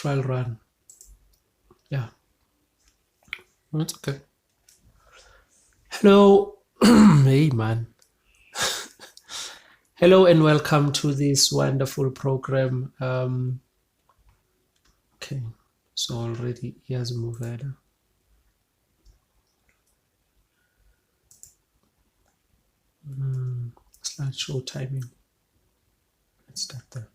trial run. Yeah, it's okay. Hello, hey man. Hello and welcome to this wonderful program. Okay, so already he has moved. Slideshow timing. Let's start there.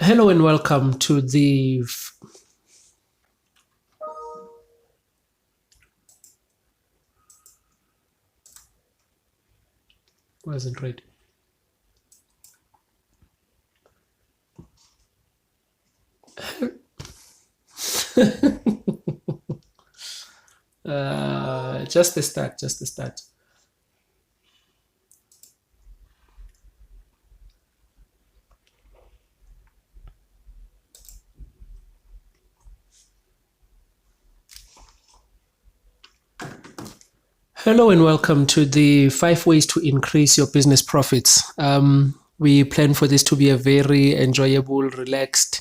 Hello and welcome to the wasn't ready. Just the start, just the start. Hello and welcome to the 5 ways to increase your business profits. We plan for this to be a very enjoyable, relaxed,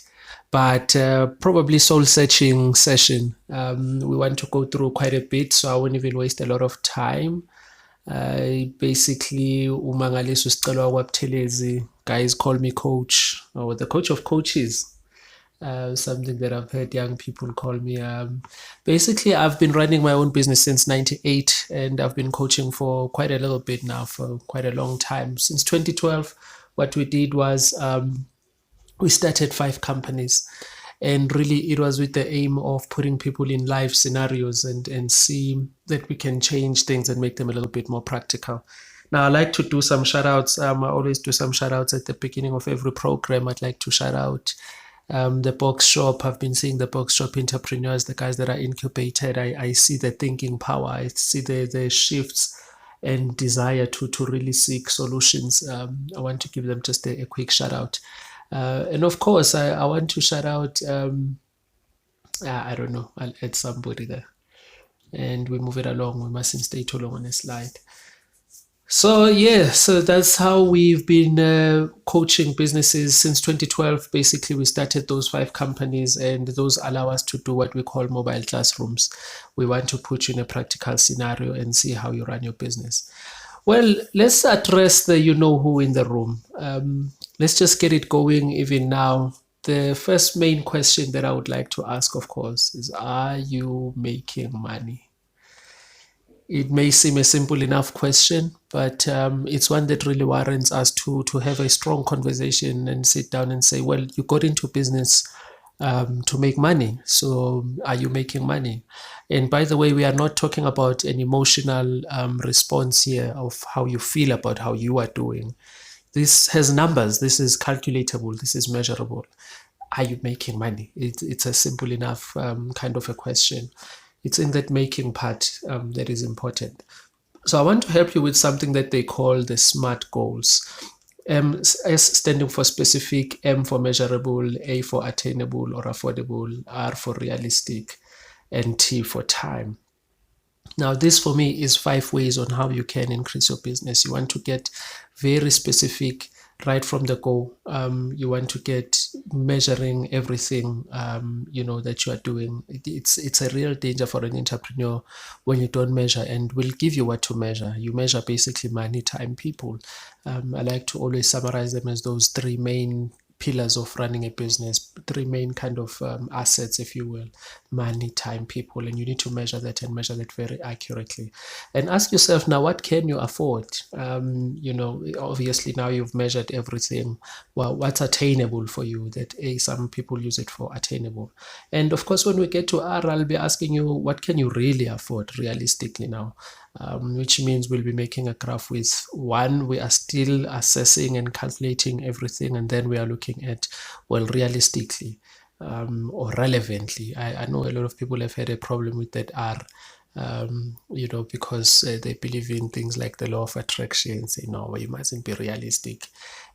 but probably soul-searching session. We want to go through quite a bit, so I won't even waste a lot of time. Basically, umangaliso sicelo wakwabuthelezi, guys call me coach or the coach of coaches. Something that I've heard young people call me. Basically, I've been running my own business since '98, and I've been coaching for quite a little bit now, for quite a long time. Since 2012, what we did was we started 5 companies, and really it was with the aim of putting people in live scenarios and see that we can change things and make them a little bit more practical. Now, I like to do some shout outs. I always do some shout outs at the beginning of every program. I'd like to shout out the box shop. I've been seeing the box shop entrepreneurs, the guys that are incubated. I see the thinking power. I see the shifts and desire to really seek solutions. I want to give them just a quick shout out. And of course, I want to shout out, I don't know, I'll add somebody there. And we move it along. We mustn't stay too long on a slide. So yeah, so that's how we've been coaching businesses since 2012. Basically, we started those 5 companies, and those allow us to do what we call mobile classrooms. We want to put you in a practical scenario and see how you run your business. Well, let's address the you know who in the room. Let's just get it going even now. The first main question that I would like to ask, of course, is, are you making money? It may seem a simple enough question, but it's one that really warrants us to have a strong conversation and sit down and say, well, you got into business to make money. So are you making money? And by the way, we are not talking about an emotional response here of how you feel about how you are doing. This has numbers. This is calculatable. This is measurable. Are you making money? It's a simple enough kind of a question. It's in that making part that is important. So I want to help you with something that they call the SMART goals. S standing for specific, M for measurable, A for attainable or affordable, R for realistic, and T for time. Now, this for me is 5 ways on how you can increase your business. You want to get very specific right from the go. You want to get measuring everything, that you are doing. It's a real danger for an entrepreneur when you don't measure, and we'll give you what to measure. You measure basically money, time, people. I like to always summarize them as those 3 main pillars of running a business, 3 main kind of assets, if you will: money, time, people. And you need to measure that and measure that very accurately. And ask yourself now, what can you afford? Obviously now you've measured everything. Well, what's attainable for you? That some people use it for attainable. And of course, when we get to R, I'll be asking you, what can you really afford realistically now? Which means we'll be making a graph with 1, we are still assessing and calculating everything, and then we are looking at, well, realistically or relevantly. I know a lot of people have had a problem with that R, because they believe in things like the law of attraction, say, no, you mustn't be realistic.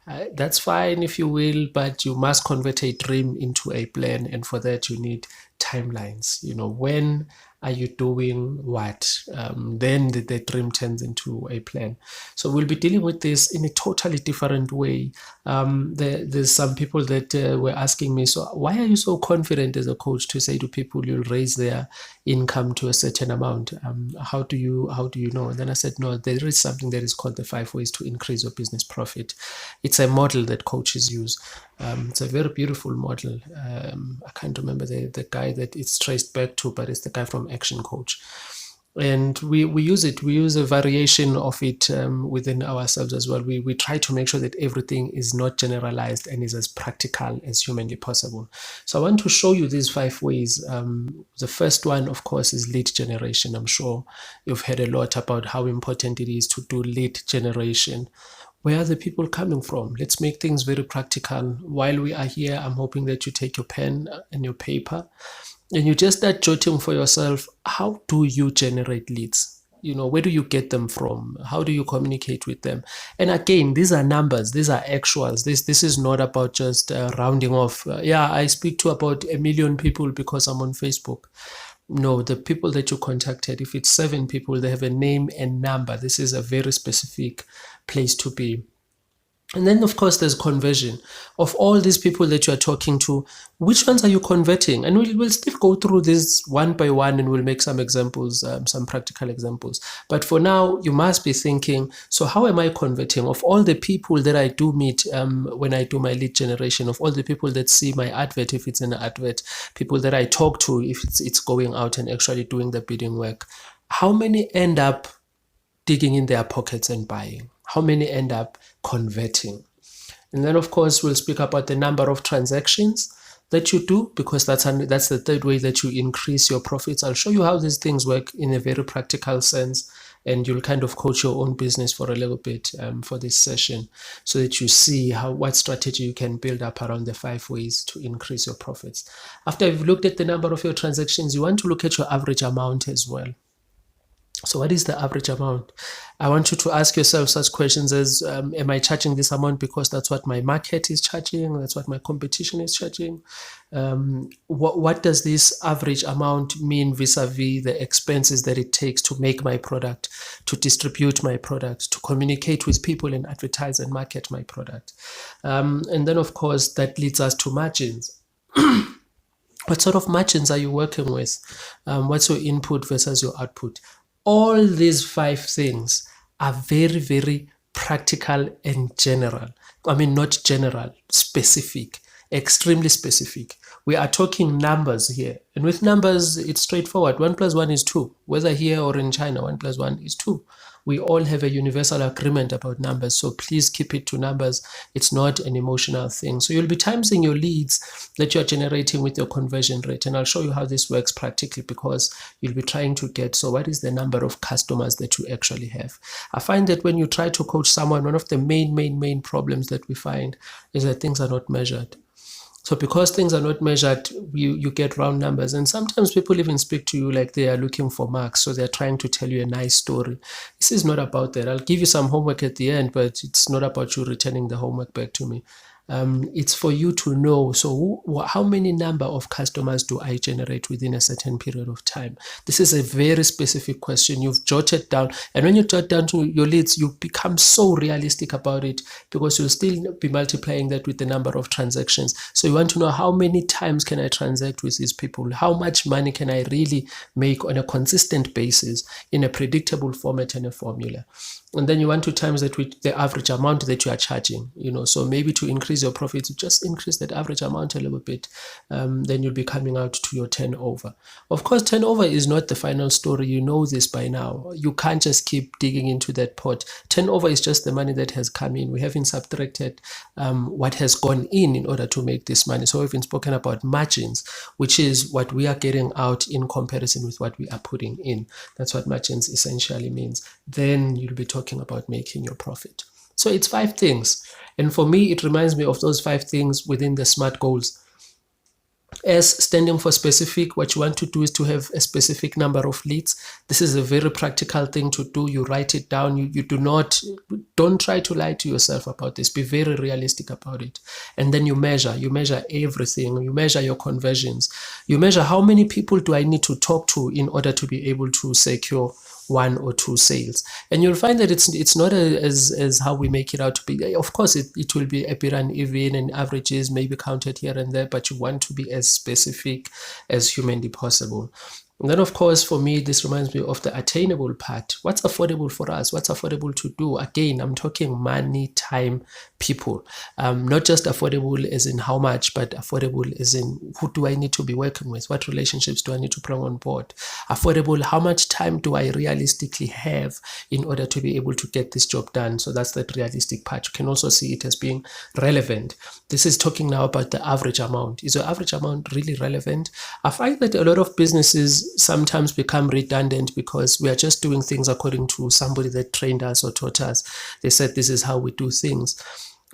That's fine if you will, but you must convert a dream into a plan, and for that you need timelines. When Are you doing what? Then the dream turns into a plan. So we'll be dealing with this in a totally different way. There's some people that were asking me, so why are you so confident as a coach to say to people you'll raise their income to a certain amount? How do you know? And then I said, no, there is something that is called the 5 ways to increase your business profit. It's a model that coaches use. It's a very beautiful model. I can't remember the guy that it's traced back to, but it's the guy from Action Coach. And we use it. We use a variation of it within ourselves as well. We try to make sure that everything is not generalized and is as practical as humanly possible. So I want to show you these 5 ways. The first one, of course, is lead generation. I'm sure you've heard a lot about how important it is to do lead generation. Where are the people coming from? Let's make things very practical. While we are here, I'm hoping that you take your pen and your paper and you just start jotting for yourself, how do you generate leads? Where do you get them from? How do you communicate with them? And again, these are numbers. These are actuals. This is not about just rounding off. I speak to about 1 million people because I'm on Facebook. No, the people that you contacted, if it's 7 people, they have a name and number. This is a very specific place to be. And then, of course, there's conversion. Of all these people that you are talking to, which ones are you converting? And we'll still go through this one by one, and we'll make some examples, some practical examples. But for now, you must be thinking, so how am I converting? Of all the people that I do meet when I do my lead generation, of all the people that see my advert, if it's an advert, people that I talk to, if it's going out and actually doing the bidding work, how many end up digging in their pockets and buying? How many end up converting? And then, of course, we'll speak about the number of transactions that you do, because that's the third way that you increase your profits. I'll show you how these things work in a very practical sense, and you'll kind of coach your own business for a little bit for this session, so that you see what strategy you can build up around the 5 ways to increase your profits. After you've looked at the number of your transactions, you want to look at your average amount as well. So what is the average amount? I want you to ask yourself such questions as, am I charging this amount because that's what my market is charging? That's what my competition is charging? What does this average amount mean vis-a-vis the expenses that it takes to make my product, to distribute my product, to communicate with people and advertise and market my product? And then, of course, that leads us to margins. What sort of margins are you working with? What's your input versus your output? All these 5 things are very, very practical and general. I mean, not general, specific, extremely specific. We are talking numbers here. And with numbers, it's straightforward. 1 + 1 is 2. Whether here or in China, 1 + 1 is 2. We all have a universal agreement about numbers, so please keep it to numbers. It's not an emotional thing. So you'll be timesing your leads that you're generating with your conversion rate, and I'll show you how this works practically, because you'll be trying to get, so what is the number of customers that you actually have? I find that when you try to coach someone, one of the main problems that we find is that things are not measured. So because things are not measured, you get round numbers. And sometimes people even speak to you like they are looking for marks. So they're trying to tell you a nice story. This is not about that. I'll give you some homework at the end, but it's not about you returning the homework back to me. It's for you to know, so how many number of customers do I generate within a certain period of time? This is a very specific question you've jotted down, and when you jot down to your leads, you become so realistic about it, because you'll still be multiplying that with the number of transactions. So you want to know, how many times can I transact with these people? How much money can I really make on a consistent basis in a predictable format and a formula? And then you want to times that with the average amount that you are charging, so maybe to increase your profits, just increase that average amount a little bit. Then you'll be coming out to your turnover. Of course, turnover is not the final story. You know this by now. You can't just keep digging into that pot. Turnover is just the money that has come in. We haven't subtracted what has gone in order to make this money. So we've been spoken about margins, which is what we are getting out in comparison with what we are putting in. That's what margins essentially means. Then you'll be talking about making your profit. So it's 5 things. And for me, it reminds me of those 5 things within the SMART goals. S standing for specific. What you want to do is to have a specific number of leads. This is a very practical thing to do. You write it down. You don't try to lie to yourself about this. Be very realistic about it. And then you measure everything. You measure your conversions. You measure how many people do I need to talk to in order to be able to secure 1 or 2 sales. And you'll find that it's not as how we make it out to be. Of course, it will be a bit uneven and averages may be counted here and there, but you want to be as specific as humanly possible. And then, of course, for me, this reminds me of the attainable part. What's affordable for us? What's affordable to do? Again, I'm talking money, time, people. Not just affordable as in how much, but affordable as in who do I need to be working with? What relationships do I need to bring on board? Affordable, how much time do I realistically have in order to be able to get this job done? So that's that realistic part. You can also see it as being relevant. This is talking now about the average amount. Is your average amount really relevant? I find that a lot of businesses sometimes become redundant because we are just doing things according to somebody that trained us or taught us. They said this is how we do things.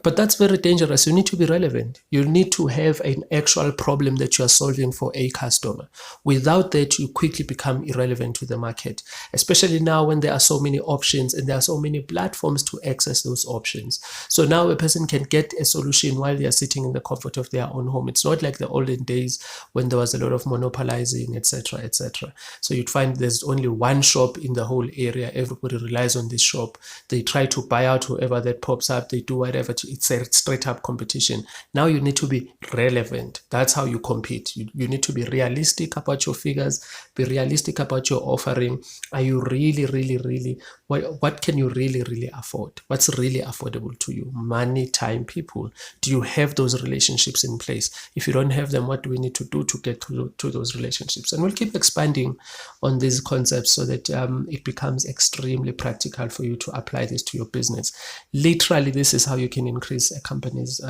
But that's very dangerous. You need to be relevant. You need to have an actual problem that you are solving for a customer. Without that, you quickly become irrelevant to the market, especially now when there are so many options and there are so many platforms to access those options. So now a person can get a solution while they are sitting in the comfort of their own home. It's not like the olden days when there was a lot of monopolizing, etc., etc. So you'd find there's only one shop in the whole area. Everybody relies on this shop. They try to buy out whoever that pops up. They do whatever it's a straight up competition. Now you need to be relevant. That's how you compete. You need to be realistic about your figures, be realistic about your offering. Are you really, what can you really afford? What's really affordable to you? Money, time, people. Do you have those relationships in place? If you don't have them, what do we need to do to get to those relationships? And we'll keep expanding on these concepts so that it becomes extremely practical for you to apply this to your business. Literally, this is how you can increase a company's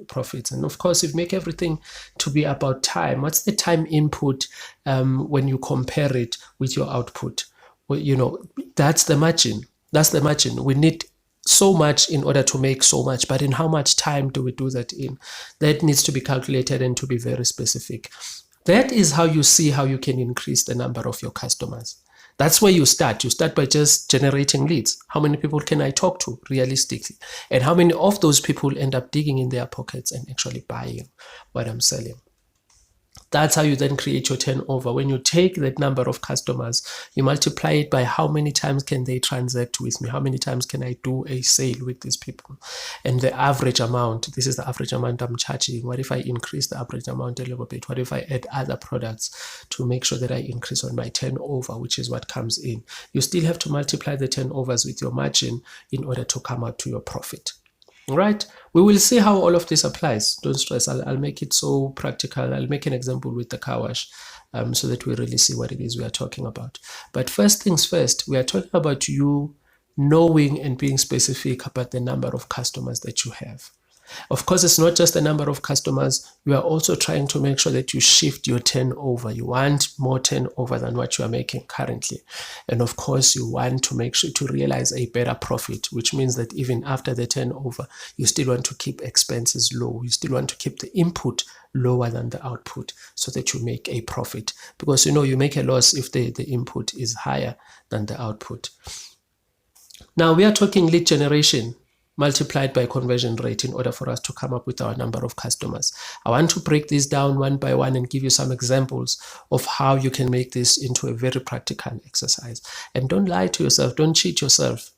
profits. And of course, if you make everything to be about time, what's the time input when you compare it with your output? Well, that's the margin. That's the margin. We need so much in order to make so much, but in how much time do we do that in? That needs to be calculated and to be very specific. That is how you see how you can increase the number of your customers. That's where you start. You start by just generating leads. How many people can I talk to realistically? And how many of those people end up digging in their pockets and actually buying what I'm selling? That's how you then create your turnover. When you take that number of customers, you multiply it by how many times can they transact with me? How many times can I do a sale with these people? And the average amount, this is the average amount I'm charging. What if I increase the average amount a little bit? What if I add other products to make sure that I increase on my turnover, which is what comes in? You still have to multiply the turnovers with your margin in order to come out to your profit. All right, we will see how all of this applies. Don't stress. I'll make it so practical. I'll make an example with the car wash so that we really see what it is we are talking about. But first things first, we are talking about you knowing and being specific about the number of customers that you have. Of course, it's not just the number of customers. You are also trying to make sure that you shift your turnover. You want more turnover than what you are making currently. And of course, you want to make sure to realize a better profit, which means that even after the turnover, you still want to keep expenses low. You still want to keep the input lower than the output so that you make a profit. Because you make a loss if the input is higher than the output. Now, we are talking lead generation multiplied by conversion rate in order for us to come up with our number of customers. I want to break this down one by one and give you some examples of how you can make this into a very practical exercise. And don't lie to yourself. Don't cheat yourself.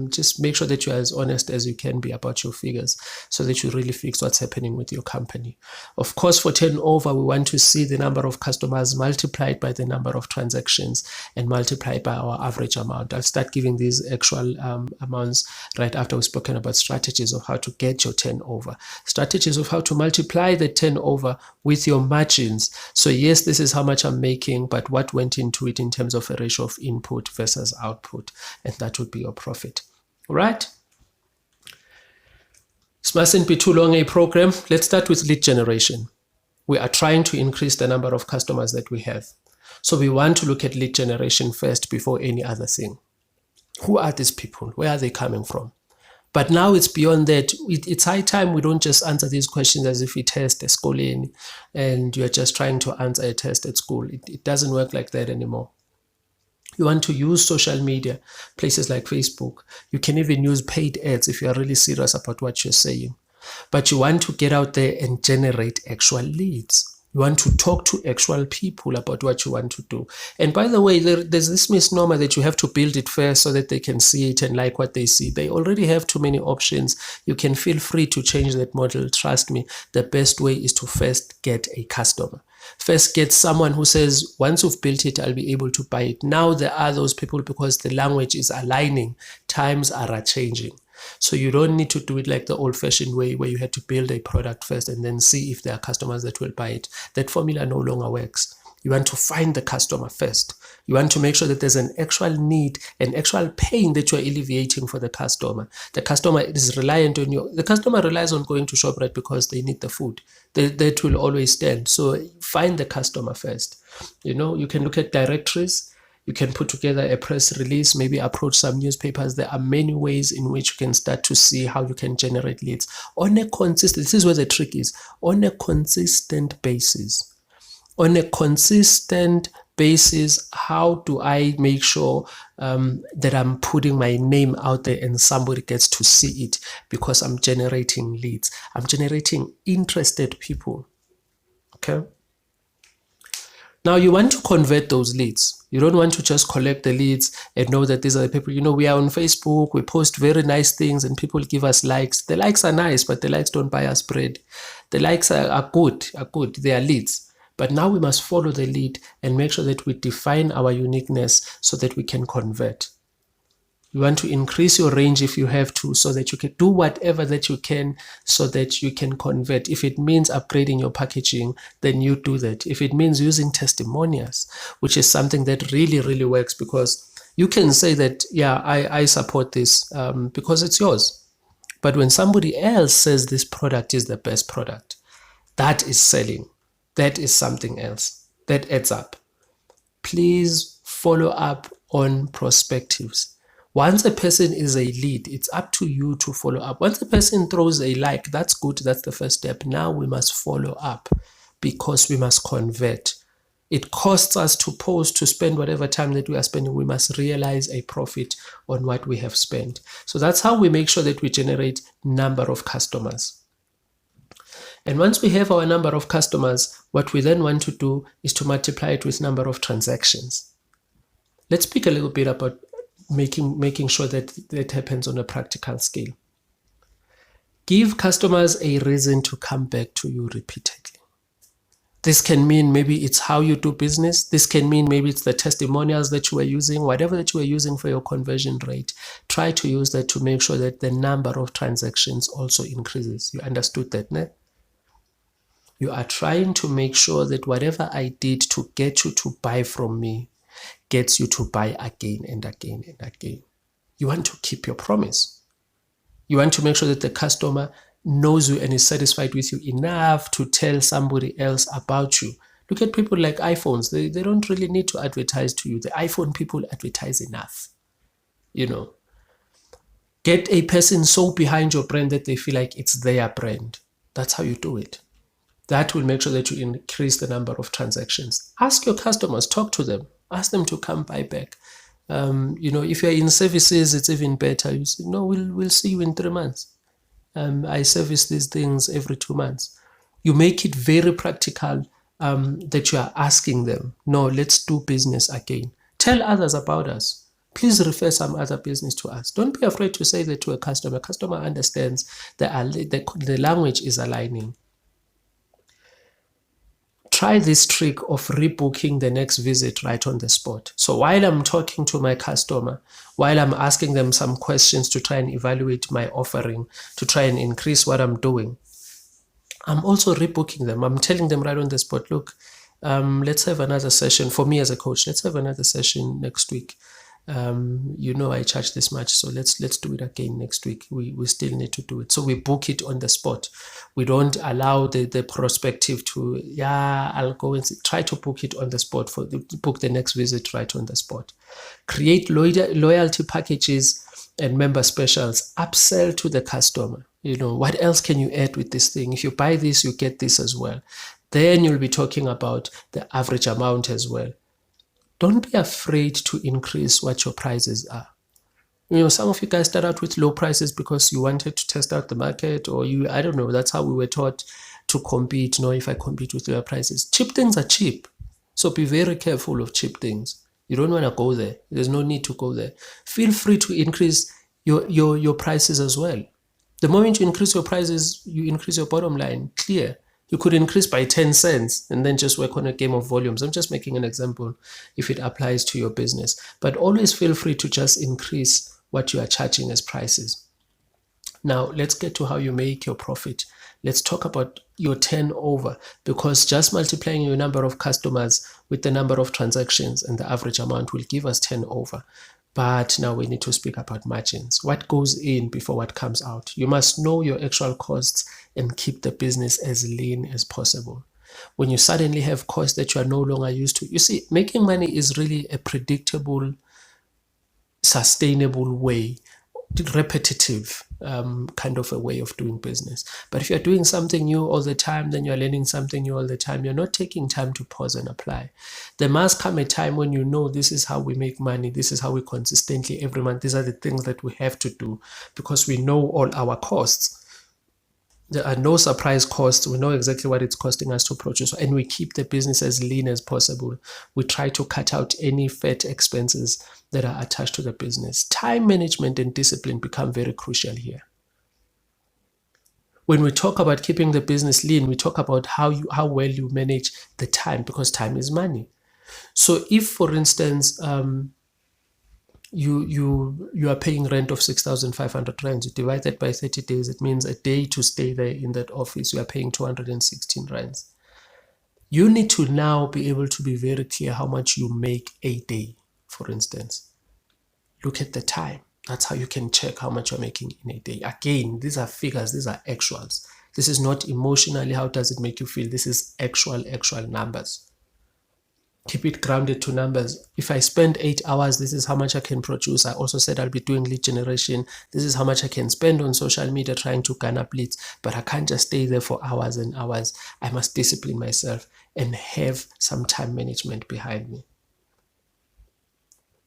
Just make sure that you're as honest as you can be about your figures so that you really fix what's happening with your company. Of course, for turnover, we want to see the number of customers multiplied by the number of transactions and multiplied by our average amount. I'll start giving these actual amounts right after we've spoken about strategies of how to get your turnover, strategies of how to multiply the turnover with your margins. So yes, this is how much I'm making, but what went into it in terms of a ratio of input versus output, and that would be your profit. All right. This mustn't be too long a program. Let's start with lead generation. We are trying to increase the number of customers that we have. So we want to look at lead generation first before any other thing. Who are these people? Where are they coming from? But now it's beyond that. It's high time we don't just answer these questions as if we test a school in and you're just trying to answer a test at school. It doesn't work like that anymore. You want to use social media, places like Facebook. You can even use paid ads if you are really serious about what you're saying. But you want to get out there and generate actual leads. You want to talk to actual people about what you want to do. And by the way, there's this misnomer that you have to build it first so that they can see it and like what they see. They already have too many options. You can feel free to change that model. Trust me, the best way is to first get a customer. First, get someone who says, once you've built it, I'll be able to buy it. Now there are those people because the language is aligning. Times are changing. So you don't need to do it like the old-fashioned way where you had to build a product first and then see if there are customers that will buy it. That formula no longer works. You want to find the customer first. You want to make sure that there's an actual need, an actual pain that you're alleviating for the customer. The customer is reliant on you. The customer relies on going to ShopRite because they need the food. That will always stand. So find the customer first. You can look at directories. You can put together a press release, maybe approach some newspapers. There are many ways in which you can start to see how you can generate leads on a consistent, this is where the trick is, on a consistent basis. On a consistent basis, how do I make sure that I'm putting my name out there and somebody gets to see it? Because I'm generating leads. I'm generating interested people. Okay. Now you want to convert those leads. You don't want to just collect the leads and know that these are the people. We are on Facebook, we post very nice things and people give us likes. The likes are nice, but the likes don't buy us bread. The likes are good, they are leads. But now we must follow the lead and make sure that we define our uniqueness so that we can convert. You want to increase your range if you have to, so that you can do whatever that you can so that you can convert. If it means upgrading your packaging, then you do that. If it means using testimonials, which is something that really, really works, because you can say that, yeah, I support this because it's yours. But when somebody else says this product is the best product, that is selling. That is something else. That adds up. Please follow up on perspectives. Once a person is a lead, it's up to you to follow up. Once a person throws a like, that's good. That's the first step. Now we must follow up because we must convert. It costs us to post, to spend whatever time that we are spending. We must realize a profit on what we have spent. So that's how we make sure that we generate number of customers. And once we have our number of customers, what we then want to do is to multiply it with number of transactions. Let's speak a little bit about making sure that that happens on a practical scale. Give customers a reason to come back to you repeatedly. This can mean maybe it's how you do business. This can mean maybe it's the testimonials that you are using, whatever that you are using for your conversion rate. Try to use that to make sure that the number of transactions also increases. You understood that, ne? You are trying to make sure that whatever I did to get you to buy from me gets you to buy again and again and again. You want to keep your promise. You want to make sure that the customer knows you and is satisfied with you enough to tell somebody else about you. Look at people like iPhones. They don't really need to advertise to you. The iPhone people advertise enough. Get a person so behind your brand that they feel like it's their brand. That's how you do it. That will make sure that you increase the number of transactions. Ask your customers, talk to them, ask them to come buy back. If you're in services, it's even better. You say, no, we'll see you in 3 months. I service these things every 2 months. You make it very practical that you are asking them, no, let's do business again. Tell others about us. Please refer some other business to us. Don't be afraid to say that to a customer. Customer understands the language is aligning. Try this trick of rebooking the next visit right on the spot. So while I'm talking to my customer, while I'm asking them some questions to try and evaluate my offering, to try and increase what I'm doing, I'm also rebooking them. I'm telling them right on the spot, look, let's have another session. For me as a coach, let's have another session next week. I charge this much, so let's do it again next week. We still need to do it. So we book it on the spot. We don't allow the prospective to, I'll go and see. Try to book it on the spot, book the next visit right on the spot. Create loyalty packages and member specials. Upsell to the customer. What else can you add with this thing? If you buy this, you get this as well. Then you'll be talking about the average amount as well. Don't be afraid to increase what your prices are. Some of you guys start out with low prices because you wanted to test out the market, or I don't know, that's how we were taught to compete. If I compete with lower prices. Cheap things are cheap. So be very careful of cheap things. You don't want to go there. There's no need to go there. Feel free to increase your prices as well. The moment you increase your prices, you increase your bottom line. Clear. You could increase by 10 cents and then just work on a game of volumes. I'm just making an example if it applies to your business. But always feel free to just increase what you are charging as prices. Now, let's get to how you make your profit. Let's talk about your turnover, because just multiplying your number of customers with the number of transactions and the average amount will give us turnover. But now we need to speak about margins. What goes in before what comes out? You must know your actual costs and keep the business as lean as possible. When you suddenly have costs that you are no longer used to, you see, making money is really a predictable, sustainable way, repetitive kind of a way of doing business. But if you're doing something new all the time, then you're learning something new all the time, you're not taking time to pause and apply. There must come a time when this is how we make money, this is how we consistently every month, these are the things that we have to do, because we know all our costs. There are no surprise costs. We know exactly what it's costing us to produce, and we keep the business as lean as possible. We try to cut out any fat expenses that are attached to the business. Time management and discipline become very crucial here. When we talk about keeping the business lean, we talk about how well you manage the time, because time is money. So if, for instance, you are paying rent of 6,500 rands, you divide that by 30 days, it means a day to stay there in that office, you are paying 216 rands. You need to now be able to be very clear how much you make a day, for instance. Look at the time. That's how you can check how much you're making in a day. Again, these are figures, these are actuals. This is not emotionally, how does it make you feel? This is actual numbers. Keep it grounded to numbers. If I spend 8 hours, this is how much I can produce. I also said I'll be doing lead generation. This is how much I can spend on social media trying to garner up leads. But I can't just stay there for hours and hours. I must discipline myself and have some time management behind me.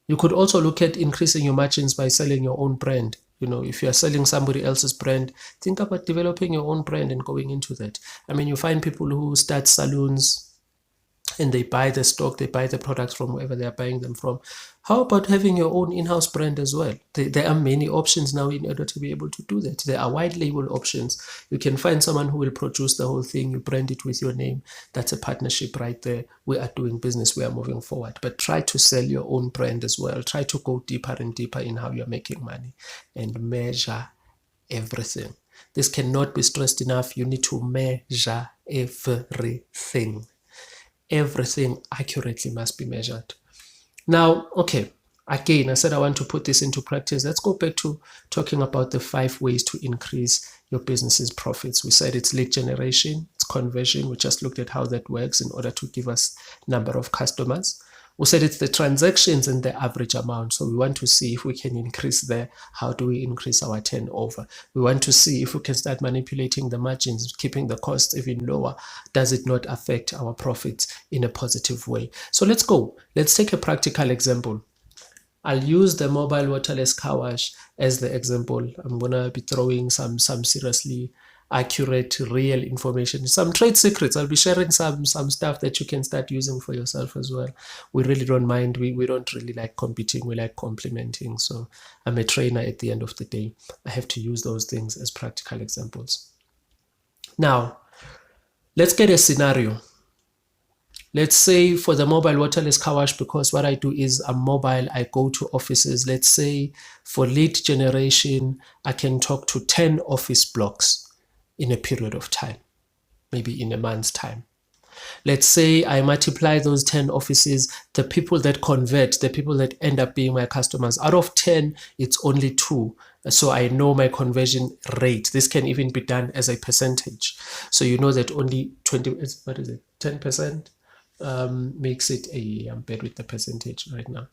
You could also look at increasing your margins by selling your own brand. If you are selling somebody else's brand, think about developing your own brand and going into that. You find people who start salons and they buy the stock, they buy the products from wherever they are buying them from. How about having your own in-house brand as well? There are many options now in order to be able to do that. There are white label options. You can find someone who will produce the whole thing. You brand it with your name. That's a partnership right there. We are doing business. We are moving forward. But try to sell your own brand as well. Try to go deeper and deeper in how you're making money and measure everything. This cannot be stressed enough. You need to measure everything. Everything accurately must be measured. Now, okay, again, I said I want to put this into practice. Let's go back to talking about the 5 ways to increase your business's profits. We said it's lead generation, it's conversion. We just looked at how that works in order to give us number of customers. We said it's the transactions and the average amount. So we want to see if we can increase there. How do we increase our turnover? We want to see if we can start manipulating the margins, keeping the costs even lower. Does it not affect our profits in a positive way? So let's go. Let's take a practical example. I'll use the mobile waterless car wash as the example. I'm going to be throwing some seriously accurate, real information, some trade secrets. I'll be sharing some stuff that you can start using for yourself as well. We really don't mind. We don't really like competing. We like complementing. So I'm a trainer at the end of the day. I have to use those things as practical examples. Now, let's get a scenario. Let's say for the mobile waterless car wash, because what I do is I'm mobile, I go to offices. Let's say for lead generation, I can talk to 10 office blocks in a period of time, maybe in a month's time. Let's say I multiply those 10 offices, the people that convert, the people that end up being my customers, out of 10, it's only 2. So I know my conversion rate. This can even be done as a percentage. So you know that only 10% makes it I'm bad with the percentage right now.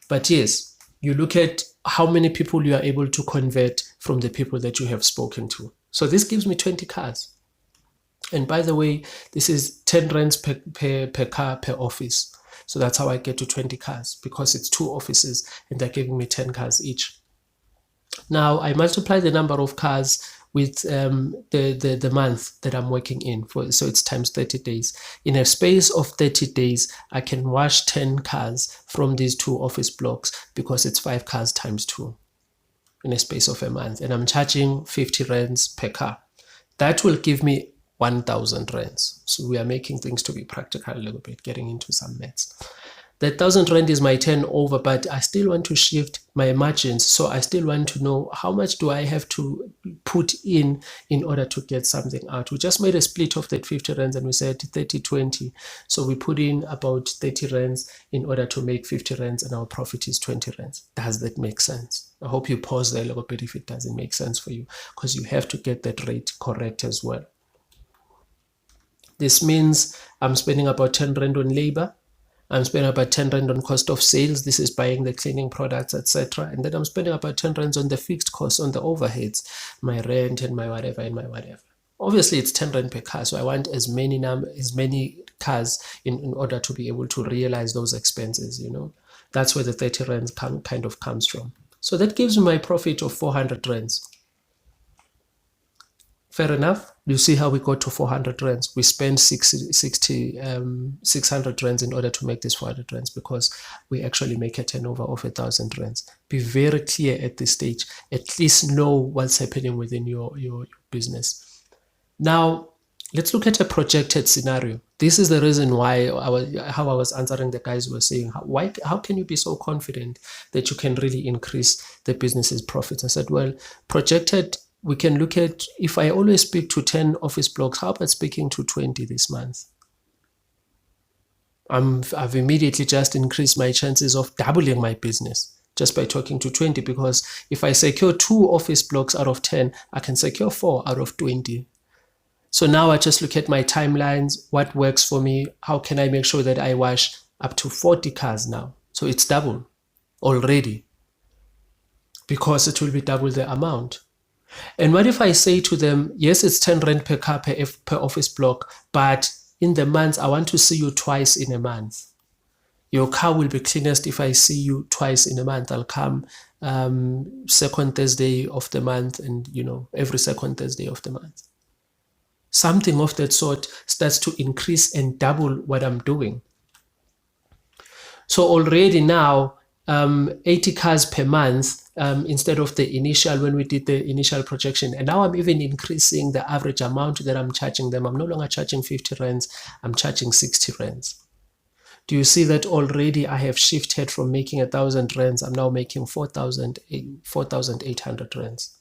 But yes, you look at how many people you are able to convert from the people that you have spoken to. So this gives me 20 cars. And by the way, this is 10 rands per car per office. So that's how I get to 20 cars, because it's 2 offices and they're giving me 10 cars each. Now I multiply the number of cars with the month that I'm working in for, so it's times 30 days. In a space of 30 days, I can wash 10 cars from these 2 office blocks, because it's 5 cars times 2 in a space of a month, and I'm charging 50 rands per car. That will give me 1,000 rands. So we are making things to be practical a little bit, getting into some maths. That 1,000 rand is my turnover, but I still want to shift my margins. So I still want to know how much do I have to put in order to get something out. We just made a split of that 50 rands and we said 30-20. So we put in about 30 rands in order to make 50 rands, and our profit is 20 rands. Does that make sense? I hope you pause there a little bit if it doesn't make sense for you, because you have to get that rate correct as well. This means I'm spending about 10 rand on labor. I'm spending about 10 rand on cost of sales. This is buying the cleaning products, etc. And then I'm spending about 10 rands on the fixed costs, on the overheads, my rent and my whatever and my whatever. Obviously, it's 10 rand per car, so I want as many cars in order to be able to realize those expenses. You know, that's where the 30 rands kind of comes from. So that gives me my profit of 400 rands. Fair enough. You see how we got to 400 rands. We spent 600 rands in order to make this 400 rands, because we actually make a turnover of 1,000 rands. Be very clear at this stage. At least know what's happening within your business. Now, let's look at a projected scenario. This is the reason why how I was answering the guys who were saying, how can you be so confident that you can really increase the business's profits? I said, well, projected, we can look at, if I always speak to 10 office blocks, how about speaking to 20 this month? I've immediately just increased my chances of doubling my business just by talking to 20, because if I secure 2 office blocks out of 10, I can secure 4 out of 20. So now I just look at my timelines, what works for me, how can I make sure that I wash up to 40 cars now? So it's double already, because it will be double the amount. And what if I say to them, yes, it's 10 rand per car per office block, but in the month, I want to see you twice in a month. Your car will be cleanest if I see you twice in a month. I'll come second Thursday of the month, and every second Thursday of the month. Something of that sort starts to increase and double what I'm doing. So already now, 80 cars per month instead of the initial, when we did the initial projection. And now I'm even increasing the average amount that I'm charging them. I'm no longer charging 50 rands, I'm charging 60 rands. Do you see that already I have shifted from making 1,000 rands, I'm now making 4,800 rands.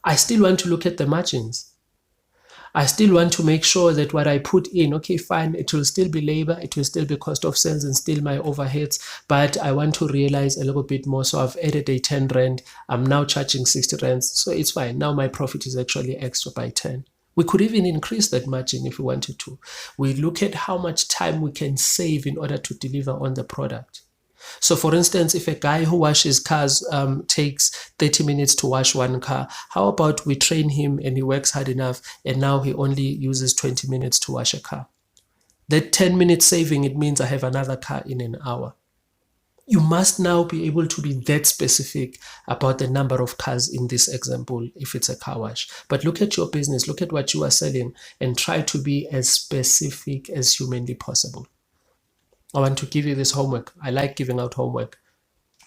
I still want to look at the margins. I still want to make sure that what I put in, okay, fine, it will still be labor, it will still be cost of sales and still my overheads, but I want to realize a little bit more. So I've added a 10 rand, I'm now charging 60 rands, so it's fine. Now my profit is actually extra by 10. We could even increase that margin if we wanted to. We look at how much time we can save in order to deliver on the product. So for instance, if a guy who washes cars takes 30 minutes to wash one car, how about we train him and he works hard enough and now he only uses 20 minutes to wash a car? That 10 minute saving, it means I have another car in an hour. You must now be able to be that specific about the number of cars in this example if it's a car wash. But look at your business, look at what you are selling, and try to be as specific as humanly possible. I want to give you this homework. I like giving out homework.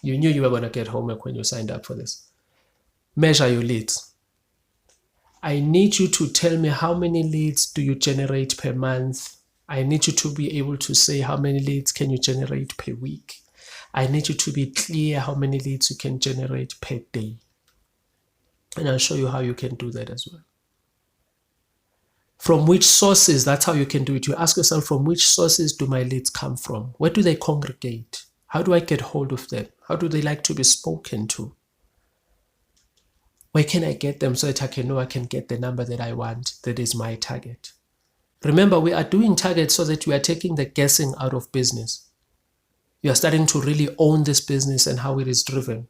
You knew you were going to get homework when you signed up for this. Measure your leads. I need you to tell me how many leads do you generate per month. I need you to be able to say how many leads can you generate per week. I need you to be clear how many leads you can generate per day. And I'll show you how you can do that as well. From which sources, that's how you can do it. You ask yourself, from which sources do my leads come from? Where do they congregate? How do I get hold of them? How do they like to be spoken to? Where can I get them so that I can know I can get the number that I want, that is my target? Remember, we are doing targets so that we are taking the guessing out of business. You are starting to really own this business and how it is driven.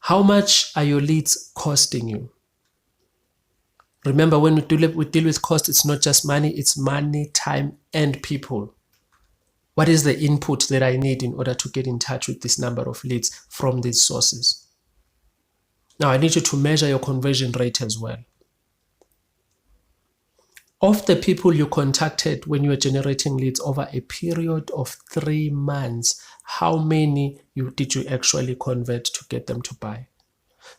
How much are your leads costing you? Remember, when we deal with cost, it's not just money, it's money, time, and people. What is the input that I need in order to get in touch with this number of leads from these sources? Now, I need you to measure your conversion rate as well. Of the people you contacted when you were generating leads over a period of 3 months, how many did you actually convert to get them to buy?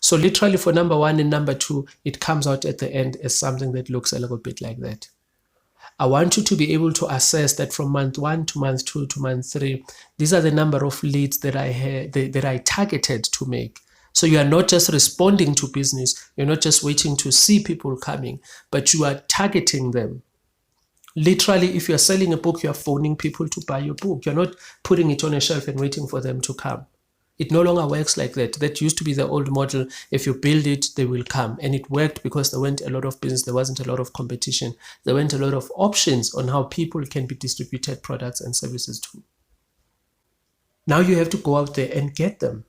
So literally for number 1 and number 2, it comes out at the end as something that looks a little bit like that. I want you to be able to assess that from month 1 to month 2 to month 3, these are the number of leads that I targeted to make. So you are not just responding to business, you're not just waiting to see people coming, but you are targeting them. Literally, if you're selling a book, you're phoning people to buy your book. You're not putting it on a shelf and waiting for them to come. It no longer works like that. That used to be the old model. If you build it, they will come. And it worked because there weren't a lot of business. There wasn't a lot of competition. There weren't a lot of options on how people can be distributed products and services to. Now you have to go out there and get them.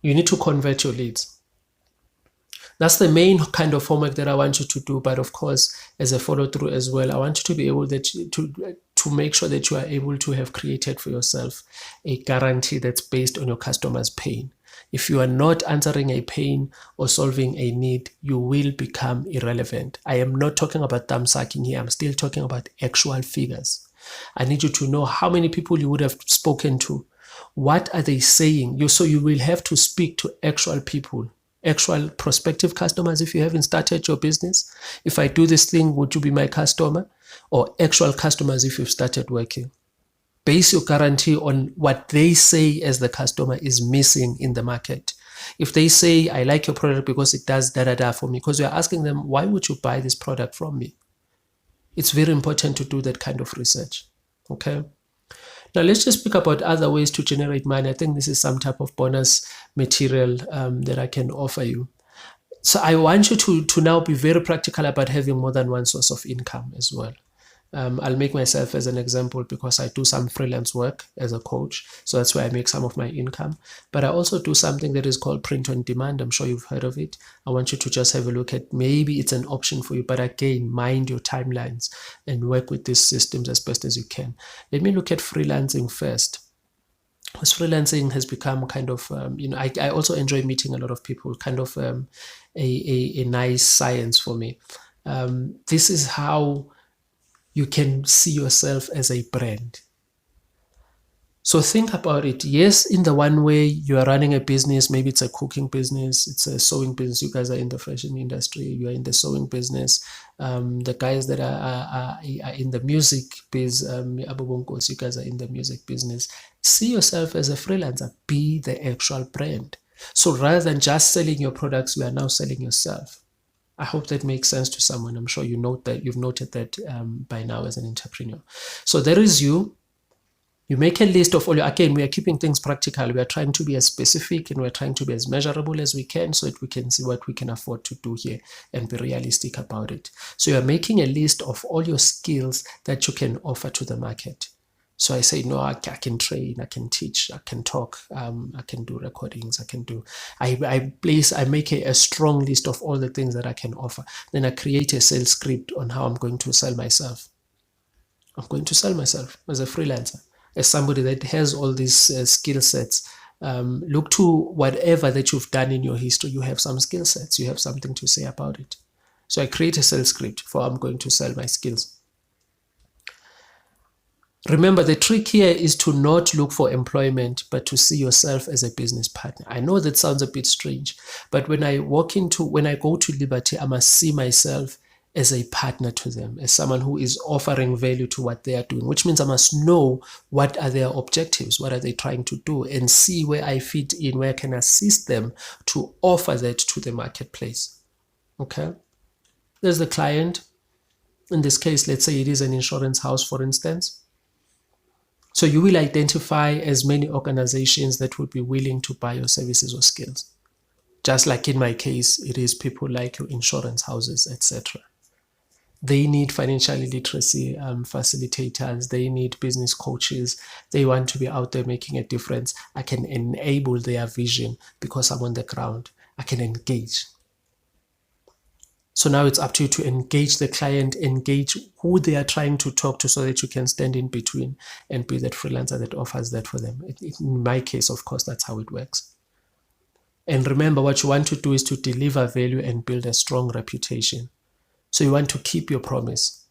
You need to convert your leads. That's the main kind of homework that I want you to do. But of course, as a follow through as well, I want you to be able to make sure that you are able to have created for yourself a guarantee that's based on your customer's pain. If you are not answering a pain or solving a need, you will become irrelevant. I am not talking about thumb sucking here. I'm still talking about actual figures. I need you to know how many people you would have spoken to. What are they saying? So you will have to speak to actual people, actual prospective customers if you haven't started your business. If I do this thing, would you be my customer? Or actual customers if you've started working. Base your guarantee on what they say as the customer is missing in the market. If they say, I like your product because it does da-da-da for me, because you're asking them, why would you buy this product from me? It's very important to do that kind of research, okay? Now, let's just speak about other ways to generate money. I think this is some type of bonus material that I can offer you. So I want you to now be very practical about having more than one source of income as well. I'll make myself as an example because I do some freelance work as a coach. So that's where I make some of my income. But I also do something that is called print on demand. I'm sure you've heard of it. I want you to just have a look at, maybe it's an option for you. But again, mind your timelines and work with these systems as best as you can. Let me look at freelancing first. Because freelancing has become kind of, I also enjoy meeting a lot of people, kind of a nice science for me. This is how you can see yourself as a brand. So think about it. Yes, in the one way you are running a business, maybe it's a cooking business, it's a sewing business. You guys are in the fashion industry, you are in the sewing business. The guys that are in the music biz, you guys are in the music business. See yourself as a freelancer. Be the actual brand. So rather than just selling your products, you are now selling yourself. I hope that makes sense to someone. I'm sure you've noted that by now as an entrepreneur. So there is you. You make a list of all your, again, we are keeping things practical. We are trying to be as specific and we're trying to be as measurable as we can so that we can see what we can afford to do here and be realistic about it. So you're making a list of all your skills that you can offer to the market. So I say, no, I can train, I can teach, I can talk, I can do recordings, I make a strong list of all the things that I can offer. Then I create a sales script on how I'm going to sell myself. I'm going to sell myself as a freelancer, as somebody that has all these skill sets. Look to whatever that you've done in your history. You have some skill sets, you have something to say about it. So I create a sales script for how I'm going to sell my skills. Remember, the trick here is to not look for employment, but to see yourself as a business partner. I know that sounds a bit strange, but when I go to Liberty, I must see myself as a partner to them, as someone who is offering value to what they are doing, which means I must know what are their objectives, what are they trying to do, and see where I fit in, where I can assist them to offer that to the marketplace. Okay? There's the client. In this case, let's say it is an insurance house, for instance. So you will identify as many organizations that would be willing to buy your services or skills. Just like in my case, it is people like your insurance houses, etc. They need financial literacy facilitators. They need business coaches. They want to be out there making a difference. I can enable their vision because I'm on the ground. I can engage. So now it's up to you to engage the client, engage who they are trying to talk to so that you can stand in between and be that freelancer that offers that for them. In my case, of course, that's how it works. And remember, what you want to do is to deliver value and build a strong reputation. So you want to keep your promise.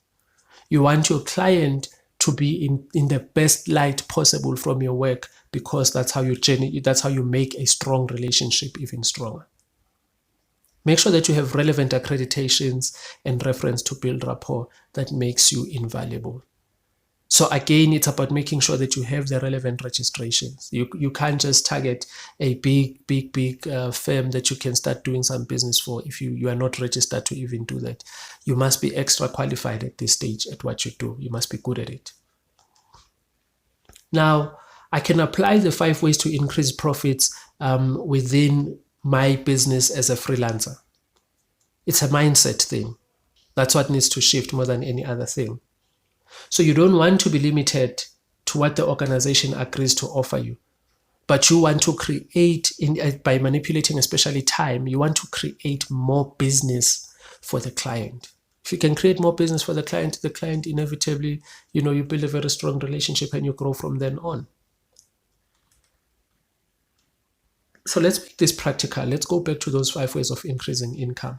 You want your client to be in the best light possible from your work, because that's how you make a strong relationship even stronger. Make sure that you have relevant accreditations and reference to build rapport that makes you invaluable. So again, it's about making sure that you have the relevant registrations. You can't just target a big firm that you can start doing some business for if you are not registered to even do that. You must be extra qualified at this stage at what you do. You must be good at it. Now, I can apply the 5 ways to increase profits within my business as a freelancer. It's a mindset thing. That's what needs to shift more than any other thing. So you don't want to be limited to what the organization agrees to offer you, but you want to create, by manipulating especially time, you want to create more business for the client. If you can create more business for the client inevitably, you build a very strong relationship and you grow from then on. So let's make this practical. Let's go back to those 5 ways of increasing income.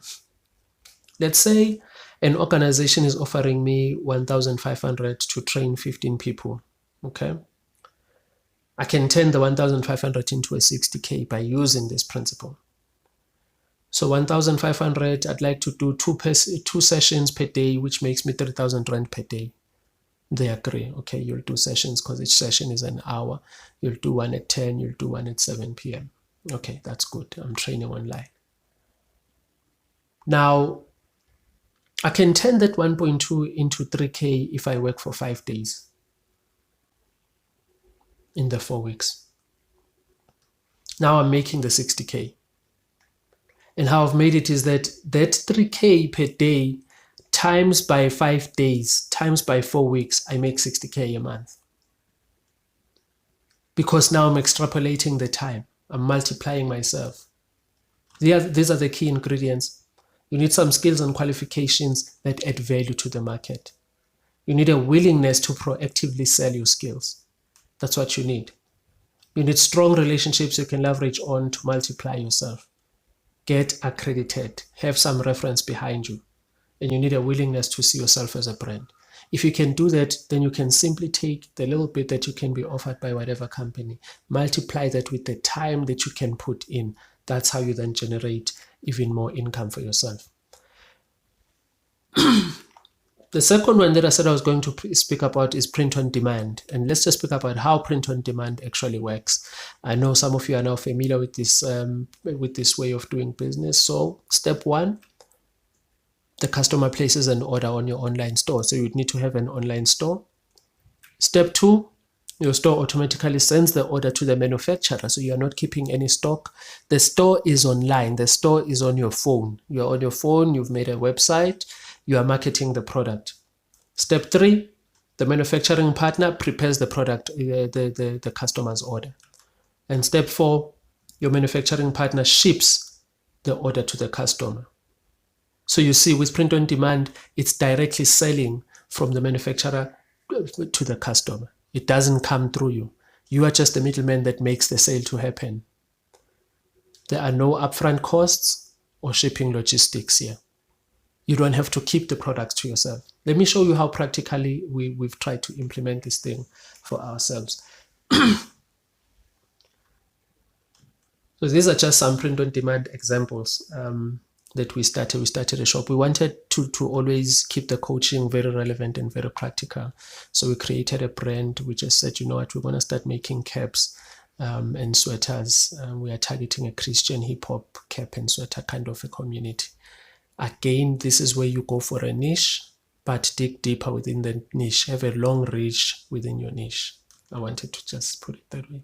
Let's say an organization is offering me 1,500 to train 15 people. Okay. I can turn the 1,500 into a 60K by using this principle. So 1,500, I'd like to do two sessions per day, which makes me 3,000 Rand per day. They agree. Okay, you'll do sessions because each session is an hour. You'll do one at 10, you'll do one at 7 p.m. Okay, that's good. I'm training online. Now, I can turn that 1.2 into 3K if I work for 5 days in the 4 weeks. Now I'm making the 60K. And how I've made it is that 3K per day times by 5 days times by 4 weeks, I make 60K a month. Because now I'm extrapolating the time. I'm multiplying myself. These are the key ingredients. You need some skills and qualifications that add value to the market. You need a willingness to proactively sell your skills. That's what you need. You need strong relationships you can leverage on to multiply yourself. Get accredited. Have some reference behind you. And you need a willingness to see yourself as a brand. If you can do that, then you can simply take the little bit that you can be offered by whatever company, multiply that with the time that you can put in. That's how you then generate even more income for yourself. The second one that I said I was going to speak about is print on demand. And let's just speak about how print on demand actually works. I know some of you are now familiar with this way of doing business. So step 1, the customer places an order on your online store. So you'd need to have an online store. Step 2, your store automatically sends the order to the manufacturer. So you are not keeping any stock. The store is online. The store is on your phone. You're on your phone. You've made a website. You are marketing the product. Step 3, the manufacturing partner prepares the product, the customer's order. And step 4, your manufacturing partner ships the order to the customer. So you see, with print on demand, it's directly selling from the manufacturer to the customer. It doesn't come through you. You are just the middleman that makes the sale to happen. There are no upfront costs or shipping logistics here. You don't have to keep the products to yourself. Let me show you how practically we've tried to implement this thing for ourselves. So these are just some print-on-demand examples that we started. We started a shop. We wanted to always keep the coaching very relevant and very practical. So we created a brand. We just said, you know what, we're going to start making caps and sweaters. We are targeting a Christian hip-hop cap and sweater kind of a community. Again, this is where you go for a niche, but dig deeper within the niche. Have a long reach within your niche. I wanted to just put it that way.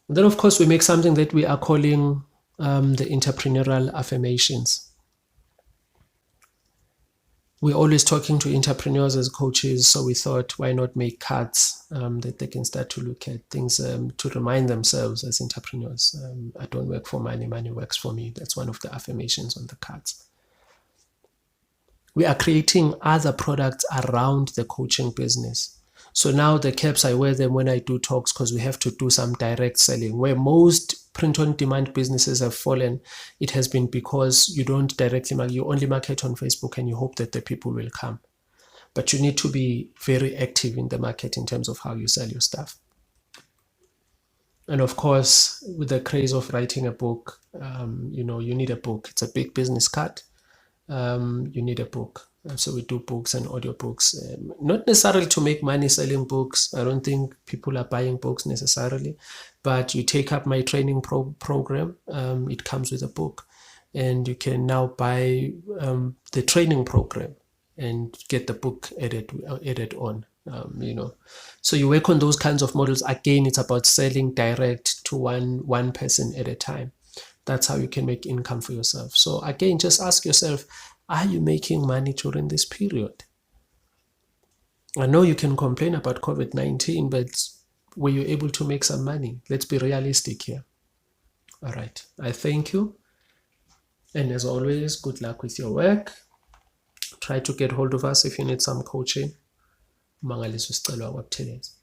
And then, of course, we make something that we are calling the entrepreneurial affirmations. we're always talking to entrepreneurs as coaches, so we thought, why not make cards that they can start to look at things to remind themselves as entrepreneurs. I don't work for money, money works for me. That's one of the affirmations on the cards. We are creating other products around the coaching business. So now the caps, I wear them when I do talks because we have to do some direct selling. Where most print-on-demand businesses have fallen, it has been because you don't directly market, you only market on Facebook and you hope that the people will come. But you need to be very active in the market in terms of how you sell your stuff. And of course, with the craze of writing a book, you need a book. It's a big business card. You need a book. So we do books and audiobooks, not necessarily to make money selling books. I don't think people are buying books necessarily, but you take up my training program. It comes with a book, and you can now buy the training program and get the book added on. So you work on those kinds of models. Again, it's about selling direct to one person at a time. That's how you can make income for yourself. So again, just ask yourself, are you making money during this period? I know you can complain about COVID-19, but were you able to make some money? Let's be realistic here. All right. I thank you. And as always, good luck with your work. Try to get hold of us if you need some coaching. Mangaliso sicelo kwaButhelezi.